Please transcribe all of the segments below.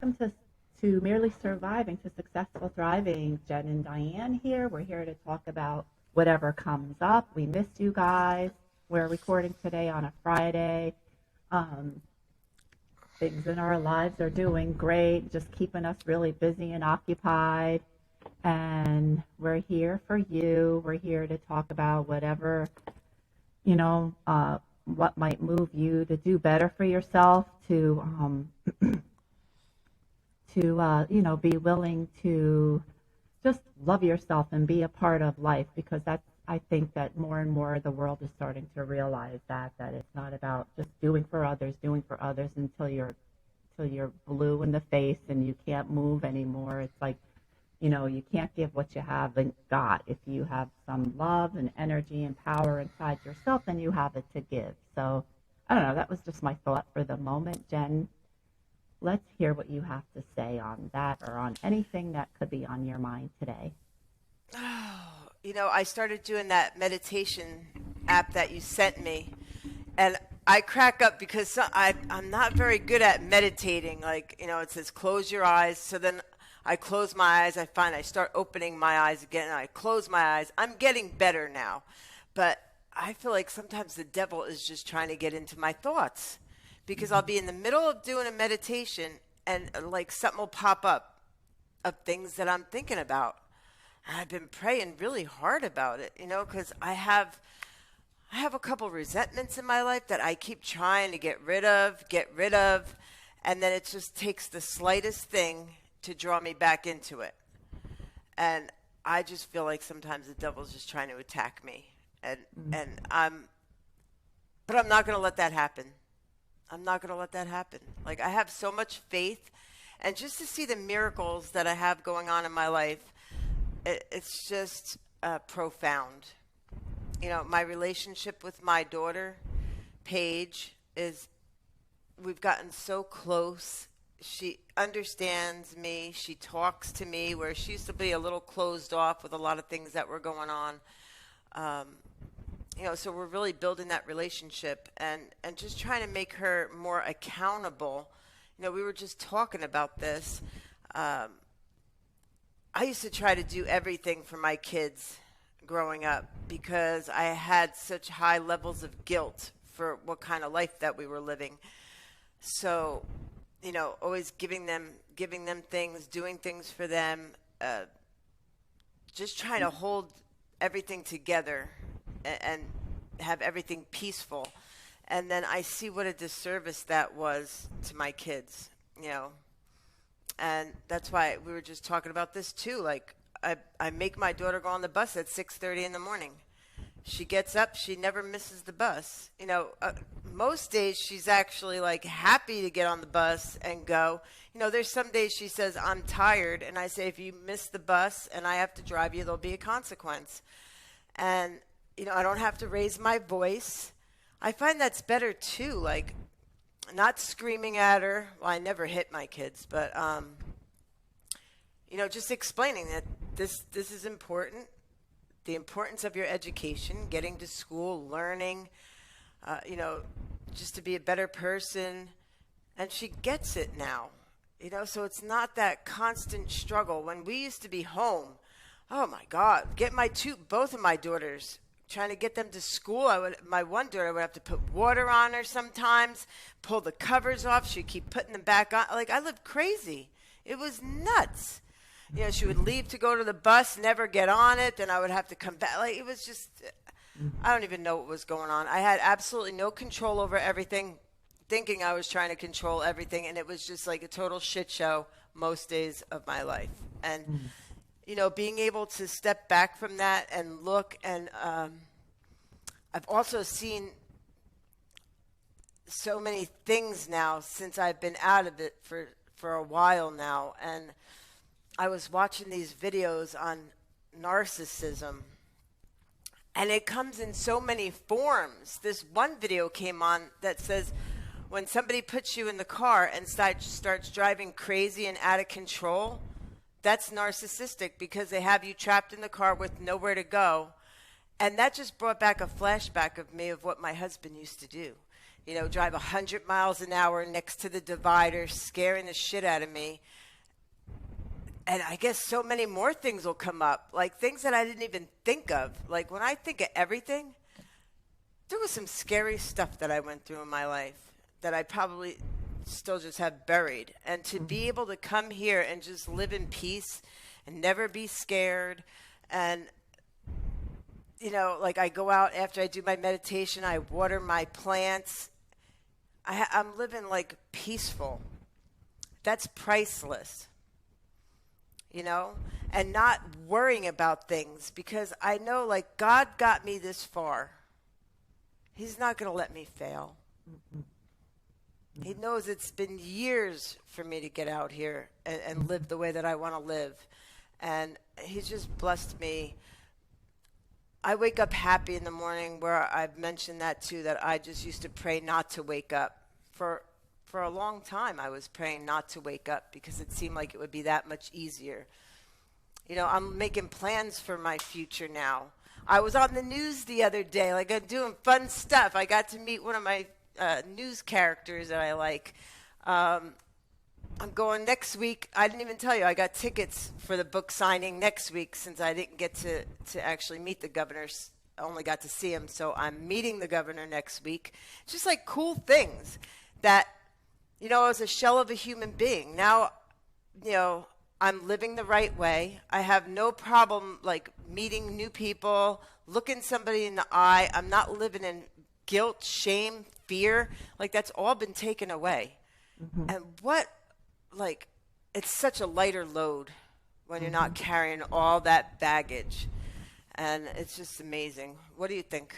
welcome to Merely Surviving to Successful Thriving. Jen and Diane here. We're here to talk about whatever comes up. We miss you guys. We're recording today on a Friday. Things in our lives are doing great, just keeping us really busy and occupied. And we're here for you. We're here to talk about whatever, what might move you to do better for yourself, to be willing to just love yourself and be a part of life, because I think that more and more the world is starting to realize that it's not about just doing for others until you're blue in the face and you can't move anymore. It's like, you can't give what you haven't got. If you have some love and energy and power inside yourself, then you have it to give. So I don't know, that was just my thought for the moment. Jen, let's hear what you have to say on that, or on anything that could be on your mind today. I started doing that meditation app that you sent me, and I crack up because I'm not very good at meditating. Like, it says close your eyes. So then I close my eyes. I start opening my eyes again, and I close my eyes. I'm getting better now. But I feel like sometimes the devil is just trying to get into my thoughts, because I'll be in the middle of doing a meditation and like something will pop up of things that I'm thinking about. And I've been praying really hard about it, because I have a couple resentments in my life that I keep trying to get rid of. And then it just takes the slightest thing to draw me back into it. And I just feel like sometimes the devil's just trying to attack me. But I'm not going to let that happen. Like, I have so much faith, and just to see the miracles that I have going on in my life, it's just profound. My relationship with my daughter, Paige, we've gotten so close. She understands me. She talks to me, where she used to be a little closed off with a lot of things that were going on. So we're really building that relationship and just trying to make her more accountable. We were just talking about this. I used to try to do everything for my kids growing up, because I had such high levels of guilt for what kind of life that we were living. So, always giving them things, doing things for them, just trying to hold everything together and have everything peaceful. And then I see what a disservice that was to my kids, And that's why we were just talking about this too. Like, I make my daughter go on the bus at 6:30 in the morning. She gets up, she never misses the bus. Most days she's actually like happy to get on the bus and go. There's some days she says, I'm tired. And I say, if you miss the bus and I have to drive you, there'll be a consequence. And, I don't have to raise my voice. I find that's better too. Like, not screaming at her. Well, I never hit my kids, but, just explaining that this is important. The importance of your education, getting to school, learning, just to be a better person. And she gets it now, so it's not that constant struggle. When we used to be home, oh my God, both of my daughters, trying to get them to school. My one daughter, I would have to put water on her sometimes, pull the covers off. She'd keep putting them back on. Like, I lived crazy. It was nuts. She would leave to go to the bus, never get on it. Then I would have to come back. Like, it was just, I don't even know what was going on. I had absolutely no control over everything, thinking I was trying to control everything. And it was just like a total shit show most days of my life. And, being able to step back from that and look, and I've also seen so many things now since I've been out of it for a while now. And I was watching these videos on narcissism, and it comes in so many forms. This one video came on that says, when somebody puts you in the car and starts driving crazy and out of control, that's narcissistic, because they have you trapped in the car with nowhere to go. And that just brought back a flashback of me, of what my husband used to do. drive 100 miles an hour next to the divider, scaring the shit out of me. And I guess so many more things will come up, like things that I didn't even think of. Like when I think of everything, there was some scary stuff that I went through in my life that I probably still just have buried. And to be able to come here and just live in peace and never be scared. And, like I go out after I do my meditation, I water my plants. I'm living like peaceful. That's priceless. And not worrying about things, because I know, like, God got me this far. He's not going to let me fail. He knows it's been years for me to get out here and live the way that I want to live. And he's just blessed me. I wake up happy in the morning, where I've mentioned that too, that I just used to pray not to wake up. For a long time, I was praying not to wake up because it seemed like it would be that much easier. I'm making plans for my future now. I was on the news the other day, like I'm doing fun stuff. I got to meet one of my news characters that I like. I'm going next week. I didn't even tell you. I got tickets for the book signing next week, since I didn't get to actually meet the governor. I only got to see him. So I'm meeting the governor next week. It's just like cool things that, I was a shell of a human being. Now, I'm living the right way. I have no problem, like, meeting new people, looking somebody in the eye. I'm not living in guilt, shame, fear. Like, that's all been taken away. Mm-hmm. And it's such a lighter load when you're not carrying all that baggage. And it's just amazing. What do you think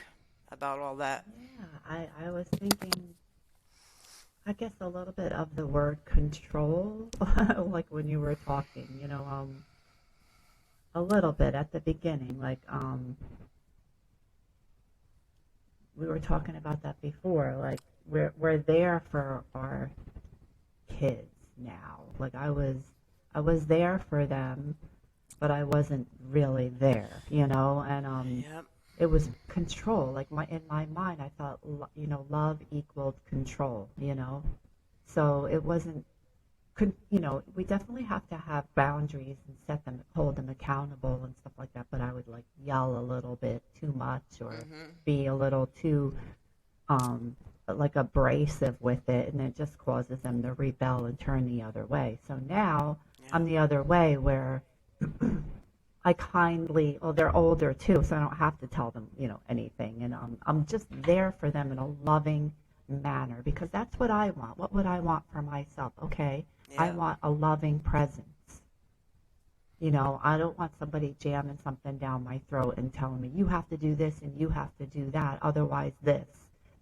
about all that? Yeah, I was thinking, I guess, a little bit of the word control, like when you were talking, a little bit at the beginning, like, we were talking about that before, like, we're there for our kids now. Like, I was there for them, but I wasn't really there, and, Yep. It was control. Like, in my mind, I thought, love equaled control, So it wasn't, we definitely have to have boundaries and hold them accountable and stuff like that. But I would, like, yell a little bit too much, or be a little too, like, abrasive with it. And it just causes them to rebel and turn the other way. So now I'm the other way, where I kindly, they're older too, so I don't have to tell them, anything. And I'm just there for them in a loving manner, because that's what I want. What would I want for myself? Okay, I want a loving presence. I don't want somebody jamming something down my throat and telling me, you have to do this and you have to do that, otherwise this.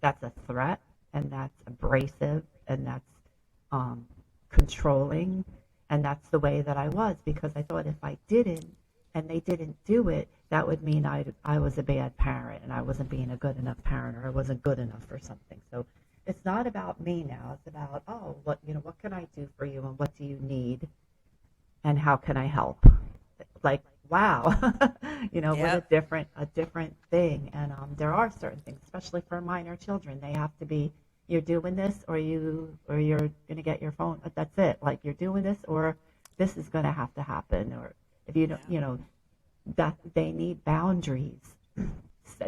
That's a threat, and that's abrasive, and that's controlling, and that's the way that I was, because I thought if I didn't, and they didn't do it, that would mean I was a bad parent, and I wasn't being a good enough parent, or I wasn't good enough for something. So it's not about me now. It's about, what can I do for you, and what do you need, and how can I help? Like, wow, what a different thing. And there are certain things, especially for minor children, they have to be, you're doing this, or you're going to get your phone. That's it. Like, you're doing this, or this is going to have to happen, or if you don't, that they need boundaries.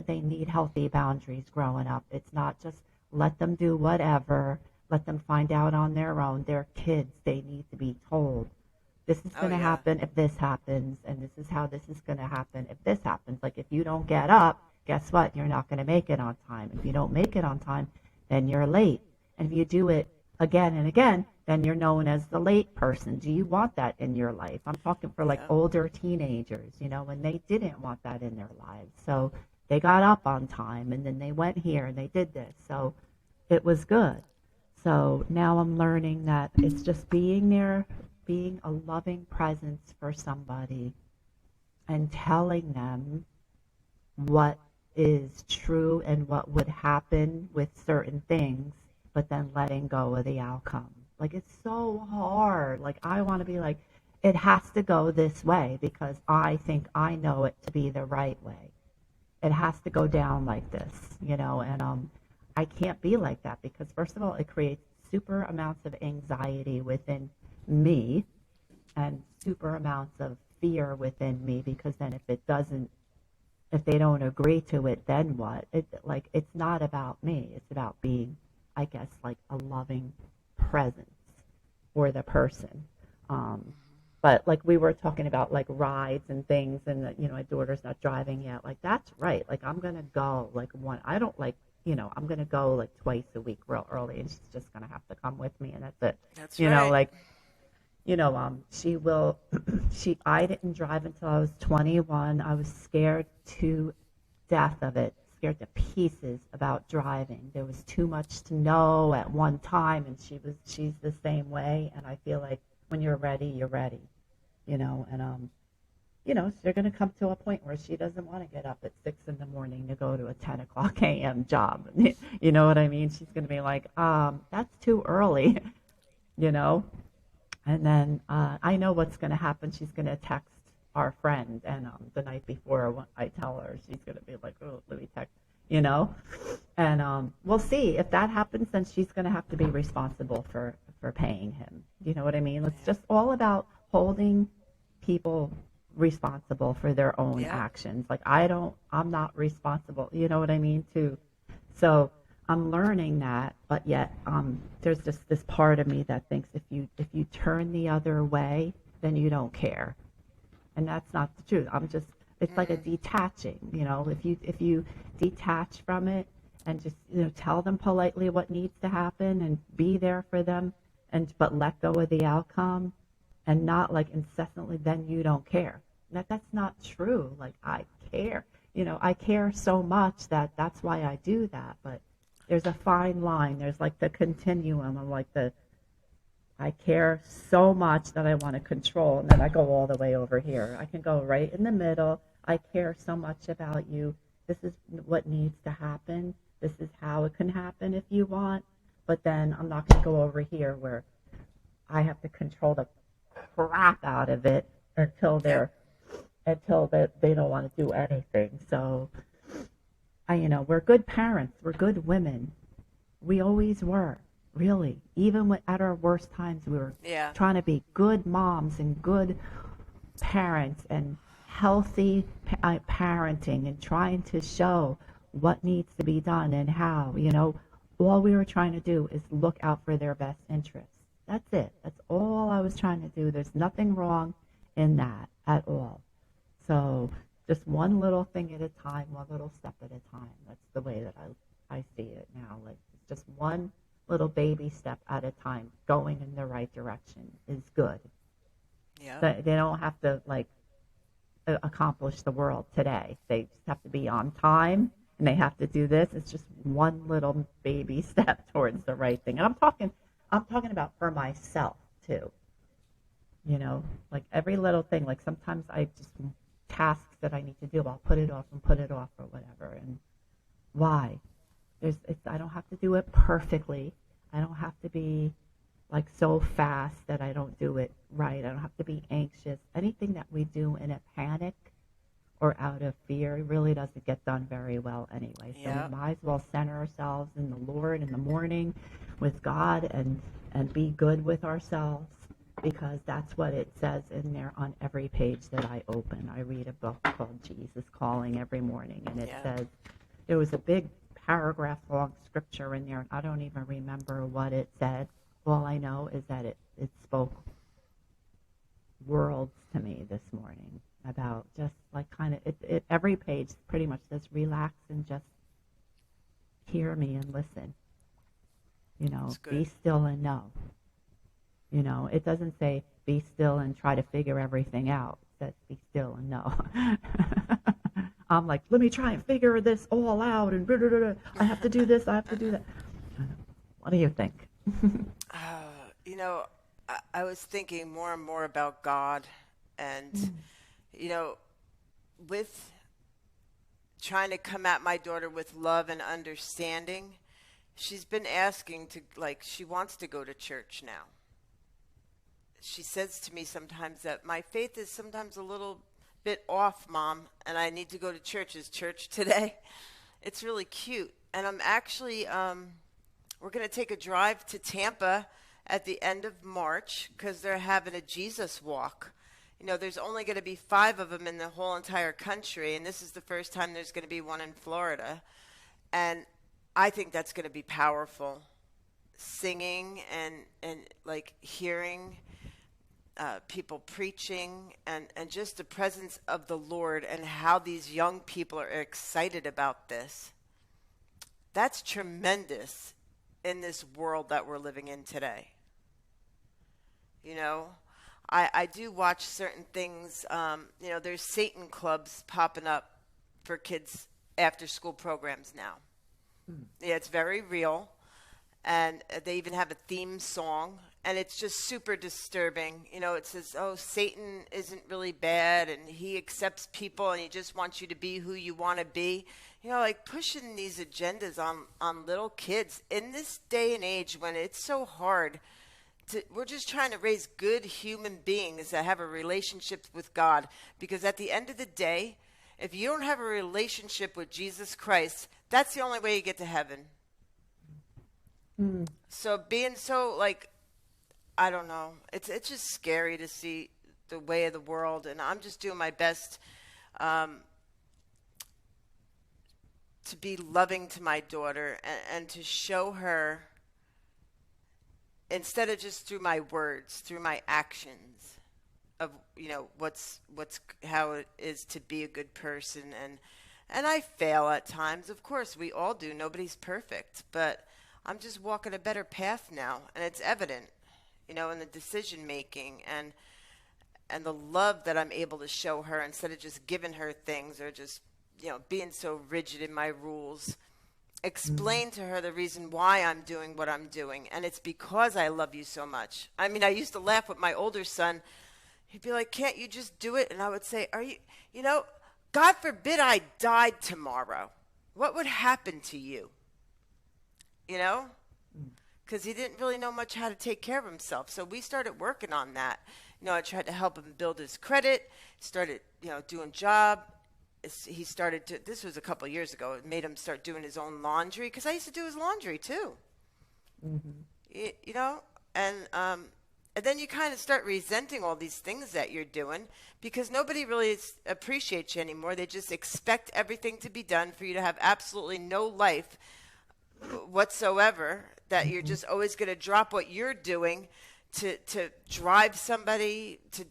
They need healthy boundaries growing up. It's not just let them do whatever, let them find out on their own. They're kids. They need to be told, this is going to happen if this happens, and this is how this is going to happen if this happens. Like, if you don't get up, guess what? You're not going to make it on time. If you don't make it on time, then you're late. And if you do it again and again, then you're known as the late person. Do you want that in your life? I'm talking for, like, older teenagers, when they didn't want that in their lives. So they got up on time, and then they went here and they did this. So it was good. So now I'm learning that it's just being there, being a loving presence for somebody, and telling them what is true and what would happen with certain things, but then letting go of the outcome. Like, it's so hard. Like, I want to be like, it has to go this way because I think I know it to be the right way. It has to go down like this, and I can't be like that because first of all, it creates super amounts of anxiety within me and super amounts of fear within me because then if they don't agree to it, then what? It's not about me. It's about being, I guess, like a loving presence for the person. But like we were talking about like rides and things and that, my daughter's not driving yet. Like that's right. Like I'm going to go like I don't like, I'm going to go like twice a week real early and she's just going to have to come with me and that's it. That's right. Like, she will, I didn't drive until I was 21. I was scared to death of it, scared to pieces about driving. There was too much to know at one time and she's the same way. And I feel like when you're ready, you're ready. They're going to come to a point where she doesn't want to get up at 6 a.m. to go to a 10 o'clock a.m. job. You know what I mean? She's going to be like, that's too early, you know? And then I know what's going to happen. She's going to text our friend. And the night before when I tell her, she's going to be like, oh, let me text, And we'll see. If that happens, then she's going to have to be responsible for paying him. You know what I mean? It's just all about holding people responsible for their own actions. Like I'm not responsible. You know what I mean? So I'm learning that, but yet there's just this part of me that thinks if you turn the other way, then you don't care, and that's not the truth. It's like a detaching. If you detach from it and just tell them politely what needs to happen and be there for them, but let go of the outcome, and not like incessantly, then you don't care. That's not true. Like I care. I care so much that's why I do that, but there's a fine line. There's like the continuum of like I care so much that I want to control, and then I go all the way over here. I can go right in the middle. I care so much about you. This is what needs to happen. This is how it can happen if you want. But then I'm not going to go over here where I have to control the crap out of it until they don't want to do anything. So we're good parents. We're good women. We always were, really. Even at our worst times, we were trying to be good moms and good parents and healthy parenting and trying to show what needs to be done and how. All we were trying to do is look out for their best interests. That's it. That's all I was trying to do. There's nothing wrong in that at all. So just one little thing at a time, one little step at a time. That's the way that I see it now. Like just one little baby step at a time going in the right direction is good. Yeah. They don't have to like accomplish the world today. They just have to be on time and they have to do this. It's just one little baby step towards the right thing. And I'm talking about for myself too. Like every little thing, like sometimes I just tasks that I need to do, I'll put it off or whatever. And why? I don't have to do it perfectly. I don't have to be like so fast that I don't do it right. I don't have to be anxious. Anything that we do in a panic or out of fear really doesn't get done very well anyway. So we might as well center ourselves in the Lord in the morning with God and be good with ourselves, because that's what it says in there on every page that I open. I read a book called Jesus Calling every morning, and it says, there was a big paragraph long scripture in there, and I don't even remember what it said. All I know is that it spoke worlds to me this morning about just like kind of, every page pretty much says relax and just hear me and listen. Be still and know. It doesn't say be still and try to figure everything out. It says be still and know. I'm like, let me try and figure this all out, and I have to do this, I have to do that. What do you think? I was thinking more and more about God, and with trying to come at my daughter with love and understanding, she's been asking she wants to go to church now. She says to me sometimes that my faith is sometimes a little bit off, Mom, and I need to go to church. Is church today? It's really cute. and I'm actually we're going to take a drive to Tampa at the end of March because they're having a Jesus walk. You know, there's only going to be 5 of them in the whole entire country, and this is the first time there's going to be one in Florida. And I think that's going to be powerful. Singing and like hearing people preaching and just the presence of the Lord and how these young people are excited about this. That's tremendous in this world that we're living in today. You know, I do watch certain things. You know, there's Satan clubs popping up for kids after school programs now. Yeah, it's very real. And they even have a theme song. And it's just super disturbing. You know, it says, oh, Satan isn't really bad and he accepts people and he just wants you to be who you want to be. You know, like pushing these agendas on little kids in this day and age when it's so hard. We're just trying to raise good human beings that have a relationship with God. Because at the end of the day, if you don't have a relationship with Jesus Christ, that's the only way you get to heaven. So being so, like, I don't know, it's just scary to see the way of the world. And I'm just doing my best to be loving to my daughter and to show her, instead of just through my words, through my actions of, you know, what's how it is to be a good person. And I fail at times. Of course, we all do. Nobody's perfect. But I'm just walking a better path now. And it's evident, you know, in the decision making and the love that I'm able to show her instead of just giving her things or just, you know, being so rigid in my rules. Explain to her the reason why I'm doing what I'm doing. And it's because I love you so much. I mean, I used to laugh with my older son. He'd be like, can't you just do it? And I would say, you know, God forbid I died tomorrow. What would happen to you? You know? Because he didn't really know much how to take care of himself. So we started working on that. You know, I tried to help him build his credit, started, you know, doing job. He started to, this was a couple of years ago, it made him start doing his own laundry, because I used to do his laundry too. You know, and then you kind of start resenting all these things that you're doing because nobody really appreciates you anymore. They just expect everything to be done for you to have absolutely no life whatsoever, that you're just always going to drop what you're doing to drive somebody, to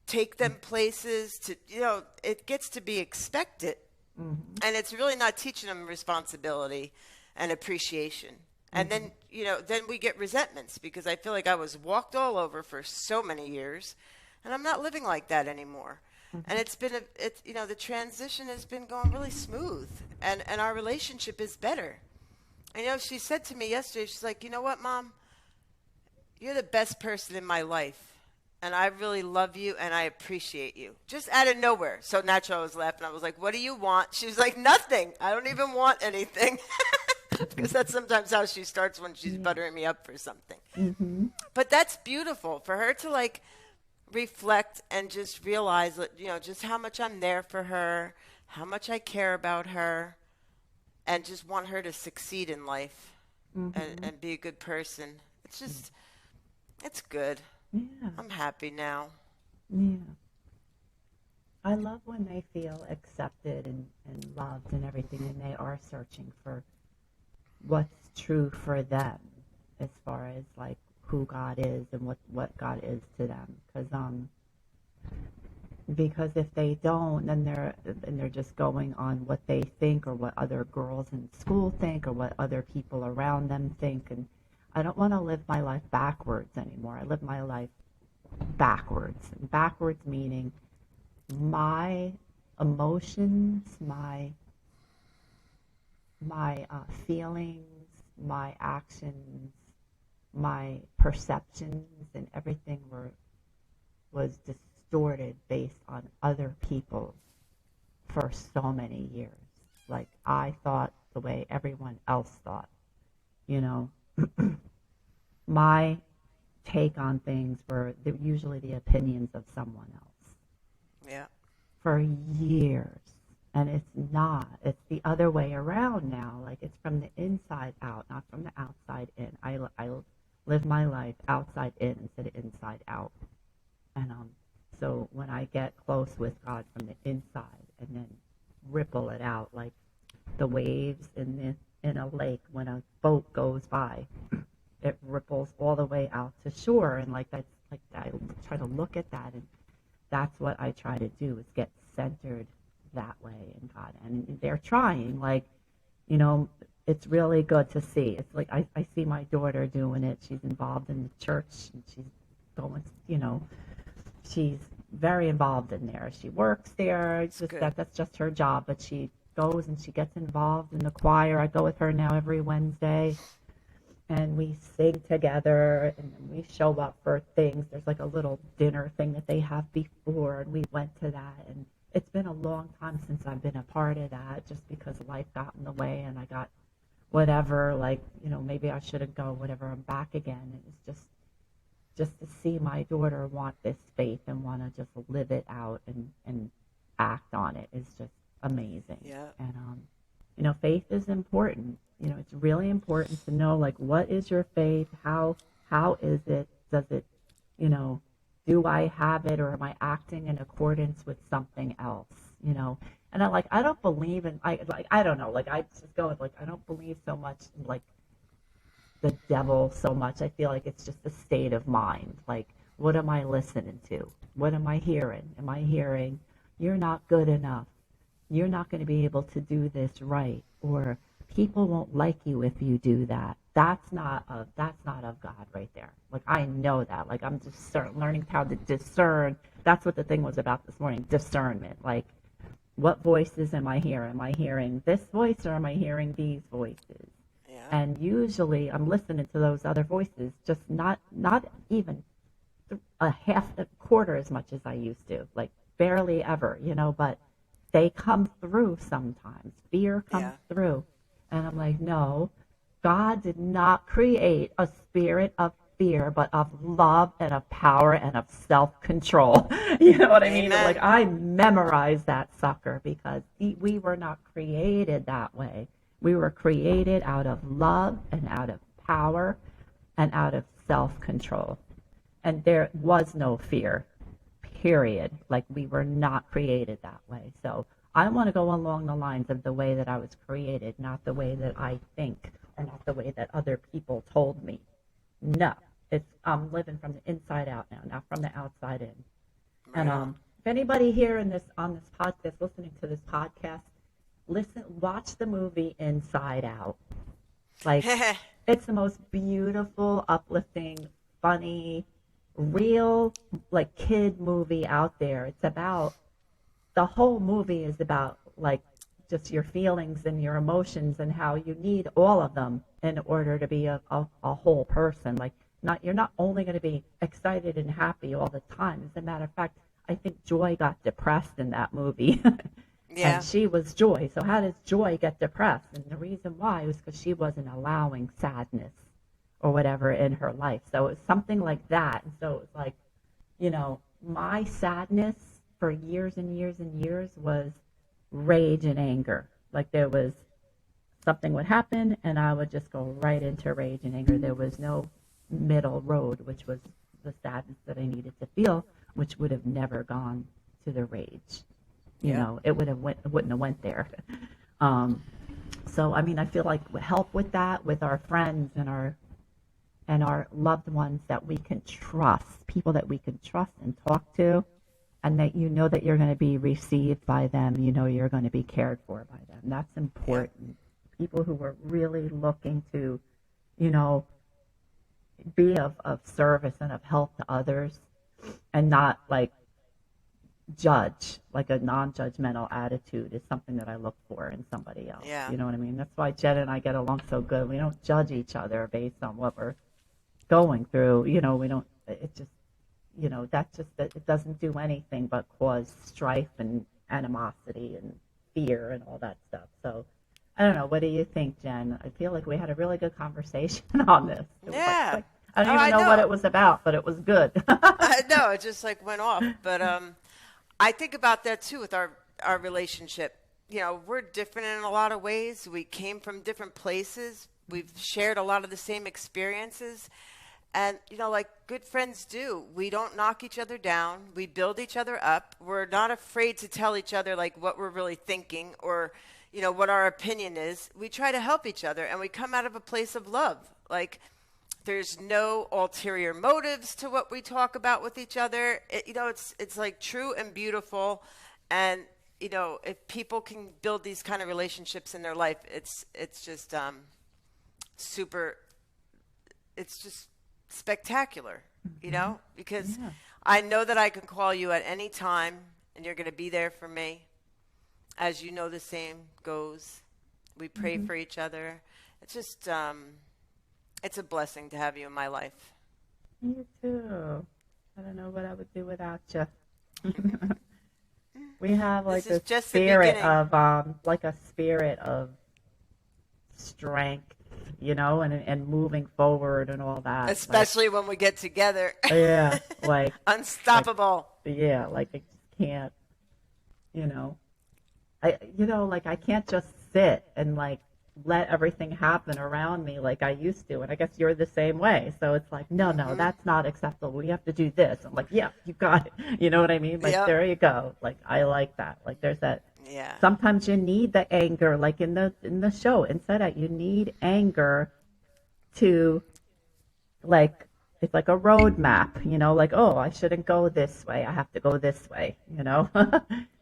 take them places, to, you know, it gets to be expected. And it's really not teaching them responsibility and appreciation. And then, you know, then we get resentments because I feel like I was walked all over for so many years and I'm not living like that anymore. And it's been, you know, the transition has been going really smooth and our relationship is better. And, you know, she said to me yesterday, she's like, you know what, Mom? You're the best person in my life. And I really love you and I appreciate you. Just out of nowhere. So naturally I was laughing. I was like, what do you want? She was like, nothing. I don't even want anything. Because that's sometimes how she starts when she's buttering me up for something. But that's beautiful for her to, like, reflect and just realize that, you know, just how much I'm there for her, how much I care about her, and just want her to succeed in life and be a good person. It's just, it's good. Yeah. I'm happy now. Yeah. I love when they feel accepted and loved and everything, and they are searching for what's true for them as far as, like, who God is and what God is to them. Because if they don't, then they're just going on what they think or what other girls in school think or what other people around them think. And I don't want to live my life backwards anymore. I live my life backwards. And backwards meaning my emotions, my feelings, my actions, my perceptions, and everything was distorted based on other people for so many years. Like, I thought the way everyone else thought, you know. My take on things were usually the opinions of someone else. Yeah. For years. And it's not. It's the other way around now. Like it's from the inside out, not from the outside in. I live my life outside in instead of inside out. And so when I get close with God from the inside and then ripple it out like the waves in a lake when a boat goes by, it ripples all the way out to shore. And like that's like I try to look at that, and that's what I try to do is get centered that way in God. And they're trying, like, you know, it's really good to see. It's like I see my daughter doing it. She's involved in the church, and she's going, you know, she's very involved in there. She works there. It's just that's just her job, but she goes and she gets involved in the choir. I go with her now every Wednesday, and we sing together, and then we show up for things. There's like a little dinner thing that they have before, and we went to that. And it's been a long time since I've been a part of that, just because life got in the way, and I got whatever, like, you know, maybe I shouldn't go, whatever. I'm back again. And it's just to see my daughter want this faith and want to just live it out and act on it is just amazing. Yeah. And you know, faith is important. You know, it's really important to know, like, what is your faith? How is it? Does it, you know, do I have it, or am I acting in accordance with something else? You know, and I don't believe in, I don't know, like, I just go with, like, I don't believe so much in, like, the devil so much. I feel like it's just a state of mind. Like, what am I listening to? What am I hearing? Am I hearing, you're not good enough? You're not going to be able to do this right, or people won't like you if you do that. That's not of God right there. Like, I know that. Like, I'm just learning how to discern. That's what the thing was about this morning, discernment. Like, what voices am I hearing? Am I hearing this voice, or am I hearing these voices? Yeah. And usually I'm listening to those other voices, just not even a quarter as much as I used to, like barely ever, you know, but they come through sometimes. Fear comes through. And I'm like, no, God did not create a spirit of fear, but of love and of power and of self-control. You know what I mean? Like, I memorized that sucker, because we were not created that way. We were created out of love and out of power and out of self-control. And there was no fear, period. Like, we were not created that way. So I want to go along the lines of the way that I was created, not the way that I think, or not the way that other people told me. No, I'm living from the inside out now, not from the outside in. Right. And if anybody here on this podcast, listening to this podcast, watch the movie Inside Out. Like, it's the most beautiful, uplifting, funny, real, like, kid movie out there. It's about, the whole movie is about, like, just your feelings and your emotions, and how you need all of them in order to be a whole person. Like, you're not only going to be excited and happy all the time. As a matter of fact, I think Joy got depressed in that movie. Yeah. And she was Joy. So how does Joy get depressed? And the reason why was because she wasn't allowing sadness or whatever in her life. So it was something like that. And so it was like, you know, my sadness for years and years and years was rage and anger. Like, there was something would happen, and I would just go right into rage and anger. There was no middle road, which was the sadness that I needed to feel, which would have never gone to the rage. You know, it wouldn't have went there. So, I mean, I feel like help with that, with our friends and our loved ones that we can trust, people that we can trust and talk to, and that you know that you're going to be received by them, you know you're going to be cared for by them. That's important. People who are really looking to, you know, be of service and of help to others, and not, like, judge, like a non-judgmental attitude is something that I look for in somebody else. Yeah. You know what I mean? That's why Jen and I get along so good. We don't judge each other based on what we're going through. You know, we don't, it just, you know, it doesn't do anything but cause strife and animosity and fear and all that stuff. So I don't know. What do you think, Jen? I feel like we had a really good conversation on this. Yeah. I don't even know what it was about, but it was good. No, it just, like, went off. But I think about that too with our relationship. we're different in a lot of ways. We came from different places. We've shared a lot of the same experiences. And, like good friends do, we don't knock each other down. We build each other up. We're not afraid to tell each other like what we're really thinking or, what our opinion is. We try to help each other and we come out of a place of love. Like there's no ulterior motives to what we talk about with each other. It's like true and beautiful. And, if people can build these kind of relationships in their life, it's just super, it's just spectacular, because Yeah. I know that I can call you at any time and you're going to be there for me. As you know, the same goes. We pray for each other. It's just, it's a blessing to have you in my life. You too. I don't know what I would do without you. We have like This is a just the spirit beginning. of like a spirit of strength, and moving forward and all that. Like, Especially when we get together. yeah, like, Unstoppable. yeah, like I just can't, you know, like I can't just sit and like let everything happen around me like I used to. And I guess you're the same way. So it's like, no, Hmm. that's not acceptable. We have to do this. I'm like, yeah, you got it. You know what I mean? Like, Yep. there you go. Like, I like that. Like, there's that. Yeah. Sometimes you need the anger, like in the show. Instead of you need anger to like it's like a roadmap, like, oh, I shouldn't go this way. I have to go this way.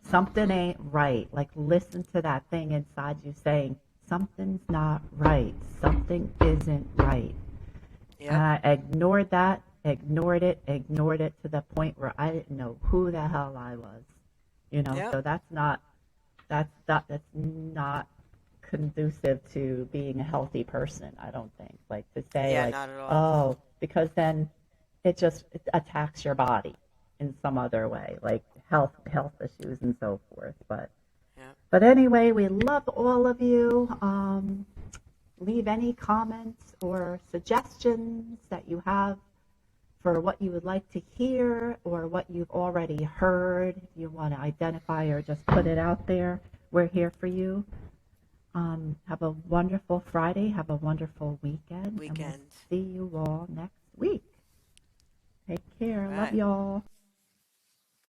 Something Hmm. ain't right. Like, listen to that thing inside you saying, something's not right. Something isn't right. And Yep. I ignored it to the point where I didn't know who the hell I was. Yep. So that's not conducive to being a healthy person, I don't think. Like to say Yeah, like, not at all. oh, because then it attacks your body in some other way, like health issues and so forth. But Yep. but anyway, we love all of you. Leave any comments or suggestions that you have for what you would like to hear or what you've already heard. If you want to identify or just put it out there, we're here for you. Have a wonderful Friday. Have a wonderful weekend. And we'll Weekend. see you all next week. Take care. Love Right. y'all.